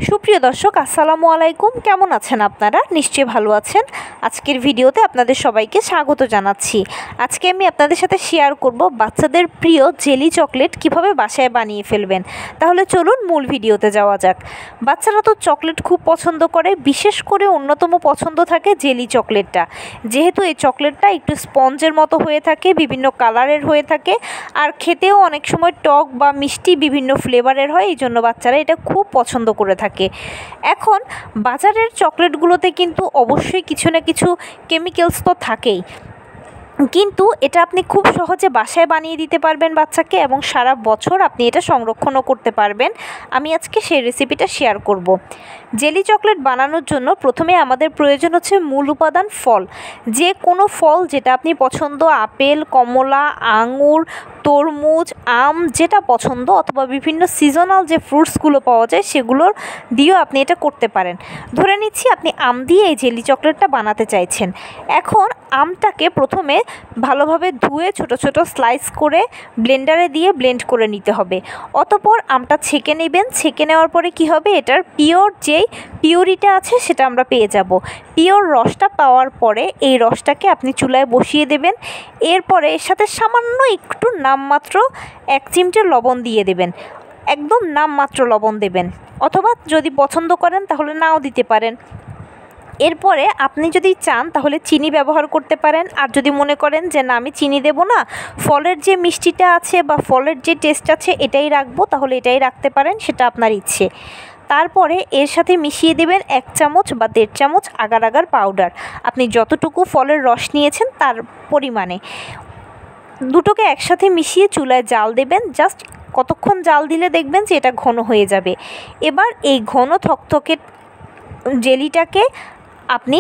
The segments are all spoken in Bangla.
সুপ্রিয় দর্শক আসসালামু আলাইকুম, কেমন আছেন আপনারা? নিশ্চয়ই ভালো আছেন। আজকের ভিডিওতে আপনাদের সবাইকে স্বাগত জানাচ্ছি। আজকে আমি আপনাদের সাথে শেয়ার করব বাচ্চাদের প্রিয় জেলি চকলেট কিভাবে বাসায় বানিয়ে ফেলবেন। তাহলে চলুন মূল ভিডিওতে যাওয়া যাক। বাচ্চারা তো চকলেট খুব পছন্দ করে, বিশেষ করে অন্যতম পছন্দ থাকে জেলি চকলেটটা। যেহেতু এই চকলেটটা একটু স্পঞ্জের মতো হয়ে থাকে, বিভিন্ন কালারের হয়ে থাকে, আর খেতেও অনেক সময় টক বা মিষ্টি বিভিন্ন ফ্লেভারের হয়, এই জন্য বাচ্চারা এটা খুব পছন্দ করে থাকে। এখন বাজারের চকলেটগুলোতে কিন্তু অবশ্যই কিছু না কিছু কেমিক্যালস তো থাকেই, কিন্তু এটা আপনি খুব সহজে বাসায় বানিয়ে দিতে পারবেন বাচ্চাকে, এবং সারা বছর আপনি এটা সংরক্ষণও করতে পারবেন। আমি আজকে সেই রেসিপিটা শেয়ার করব। জেলি চকলেট বানানোর জন্য প্রথমে আমাদের প্রয়োজন হচ্ছে মূল উপাদান ফল। যে কোনো ফল যেটা আপনি পছন্দ, আপেল, কমলা, আঙুর, তরমুজ, আম, যেটা পছন্দ, অথবা বিভিন্ন সিজনাল যে ফ্রুটসগুলো পাওয়া যায় সেগুলোর দিয়েও আপনি এটা করতে পারেন। ধরে নিচ্ছি আপনি আম দিয়ে এই জেলি চকলেটটা বানাতে চাইছেন। এখন আমটাকে প্রথমে ভালোভাবে ধুয়ে ছোট ছোট স্লাইস করে ব্লেন্ডারে দিয়ে ব্লেন্ড করে নিতে হবে। অতঃপর আমটা ছেঁকে নেবেন। ছেঁকে নেওয়ার পরে কি হবে, এটার যেই পিওরিটা আছে সেটা আমরা পেয়ে যাব। পিওর রসটা পাওয়ার পরে এই রসটাকে আপনি চুলায় বসিয়ে দেবেন। এরপরে এর সাথে সামান্য একটু নামমাত্র 1 চিমটে লবণ দিয়ে দেবেন। একদম নামমাত্র লবণ দেবেন, অথবা যদি পছন্দ করেন তাহলে নাও দিতে পারেন। এরপরে আপনি যদি চান তাহলে চিনি ব্যবহার করতে পারেন, আর যদি মনে করেন যে না আমি চিনি দেব না, ফলের যে মিষ্টিটা আছে বা ফলের যে টেস্ট আছে এটাই রাখবো, তাহলে এটাই রাখতে পারেন, সেটা আপনার ইচ্ছে। তারপরে এর সাথে মিশিয়ে দেবেন 1 চামচ বা 1.5 চামচ আগার আগার পাউডার। আপনি যতটুকু ফলের রস নিয়েছেন তার পরিমাণে দুটোকে একসাথে মিশিয়ে চুলায় জাল দেবেন। জাস্ট কতক্ষণ জাল দিলে দেখবেন যে এটা ঘন হয়ে যাবে। এবার এই ঘন থকথকে জেলিটাকে আপনি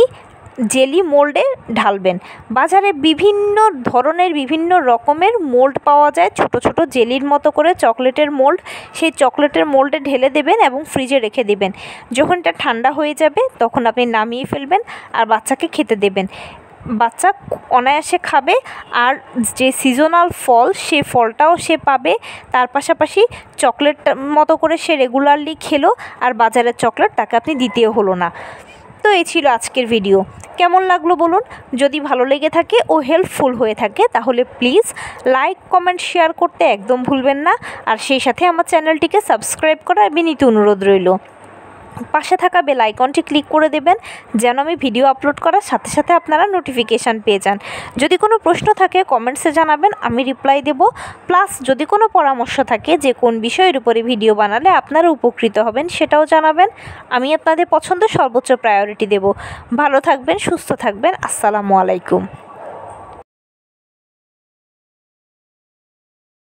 জেলি মোল্ডে ঢালবেন। বাজারে বিভিন্ন ধরনের বিভিন্ন রকমের মোল্ড পাওয়া যায়, ছোট ছোট জেলির মতো করে চকলেটের মোল্ড। সেই চকলেটের মোল্ডে ঢেলে দেবেন এবং ফ্রিজে রেখে দেবেন। যখন এটা ঠান্ডা হয়ে যাবে তখন আপনি নামিয়ে ফেলবেন আর বাচ্চাকে খেতে দেবেন। বাচ্চা অনায়াসে খাবে, আর যে সিজনাল ফল সেই ফলটাও সে পাবে। তার পাশাপাশি চকলেট মতো করে সে রেগুলারলি খেলো, আর বাজারের চকলেট তাকে আপনি দিতেও হলো না। তো এই ছিল আজকের ভিডিও। কেমন লাগলো বলুন? যদি ভালো লেগে থাকে ও হেল্পফুল হয়ে থাকে তাহলে প্লিজ লাইক, কমেন্ট, শেয়ার করতে একদম ভুলবেন না। আর সেই সাথে আমার চ্যানেলটিকে সাবস্ক্রাইব করার বিনীত অনুরোধ রইল। পাশে থাকা বেল আইকনটি ক্লিক করে দেবেন যেন আমি ভিডিও আপলোড করার সাথে সাথে আপনারা নোটিফিকেশান পেয়ে যান। যদি কোনো প্রশ্ন থাকে কমেন্টসে জানাবেন, আমি রিপ্লাই দেব। প্লাস যদি কোনো পরামর্শ থাকে যে কোন বিষয়ের উপরে ভিডিও বানালে আপনারা উপকৃত হবেন সেটাও জানাবেন। আমি আপনাদের পছন্দের সর্বোচ্চ প্রায়োরিটি দেব। ভালো থাকবেন, সুস্থ থাকবেন। আসসালামু আলাইকুম।